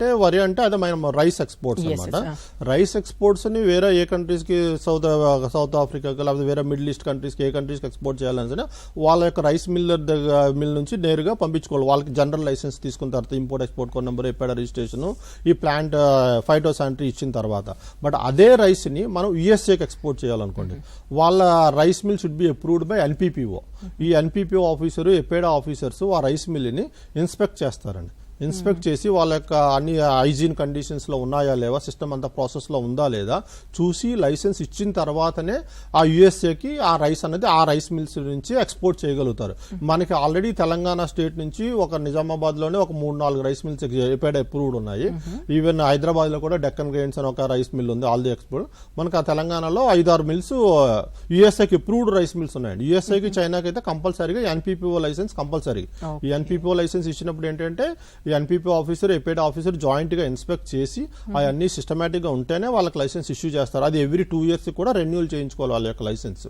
అంటే వరి అంటే అదే మనం రైస్ ఎక్స్పోర్ట్స్ అనమాట. రైస్ ఎక్స్పోర్ట్స్ ని వేరే ఏ కంట్రీస్ కి సౌత్ ఆఫ్రికాకి లేకపోతే వేరే మిడిల్ ఈస్ట్ కంట్రీస్ కి ఏ కంట్రీస్ కి ఎక్స్పోర్ట్ చేయాలని వాళ్ళ యొక్క రైస్ మిల్ నుంచి నేరుగా పంపించుకోవాలి. వాళ్ళకి జనరల్ లైసెన్స్ తీసుకున్న తర్వాత ఇంపోర్ట్ ఎక్స్పోర్ట్ కోడ్ నెంబర్ ఎప్పటి రిజిస్ట్రేషన్ ఈ ప్లాంట్ ఫైటో శానిటరీ ఇచ్చిన తర్వాత బట్ అదే రైస్ ని మనం యుఎస్ఏకి ఎక్స్పోర్ట్ చేయాలనుకోండి వాళ్ళ rice mill should be approved by NPPO. ఈ ఎన్పిపిఓ ఆఫీసరు ఎపేడా ఆఫీసర్స్ ఆ రైస్ మిల్ ని ఇన్స్పెక్ట్ చేస్తారండి. ఇన్స్పెక్ట్ చేసి వాళ్ళ యొక్క అన్ని హైజీన్ కండిషన్స్ లో ఉన్నాయా లేవా, సిస్టమ్ అంతా ప్రాసెస్ లో ఉందా లేదా చూసి లైసెన్స్ ఇచ్చిన తర్వాతనే ఆ యుఎస్ఏకి ఆ రైస్ అనేది ఆ రైస్ మిల్స్ నుంచి ఎక్స్పోర్ట్ చేయగలుగుతారు. మనకి ఆల్రెడీ తెలంగాణ స్టేట్ నుంచి ఒక నిజామాబాద్ లోనే ఒక 3-4 రైస్ మిల్స్ ఎపేడా అప్రూవ్డ్ ఉన్నాయి. ఈవెన్ హైదరాబాద్ లో కూడా డెక్కన్ గ్రెయిన్స్ అని ఒక రైస్ మిల్ ఉంది, ఆల్ ది ఎక్స్పోర్ట్. మనకి ఆ తెలంగాణలో 5-6 మిల్స్ యుఎస్ఏకి అప్రూవ్డ్ రైస్ మిల్స్ ఉన్నాయండి. యుఎస్ఏకి చైనాకి అయితే కంపల్సరీగా ఎన్పిపిఓ లైసెన్స్ కంపల్సరీ. ఈ ఎన్పిపిఓ లైసెన్స్ ఇచ్చినప్పుడు ఏంటంటే ఈ ఎన్పిపిఓ ఆఫీసర్ ఎపేడా ఆఫీసర్ జాయింట్ గా ఇన్స్పెక్ట్ చేసి అవన్నీ సిస్టమేటిక్ గా ఉంటేనే వాళ్ళకి లైసెన్స్ ఇష్యూ చేస్తారు. అది ఎవ్రీ 2 years కూడా రెన్యూల్ చేయించుకోవాలి వాళ్ళ యొక్క లైసెన్స్.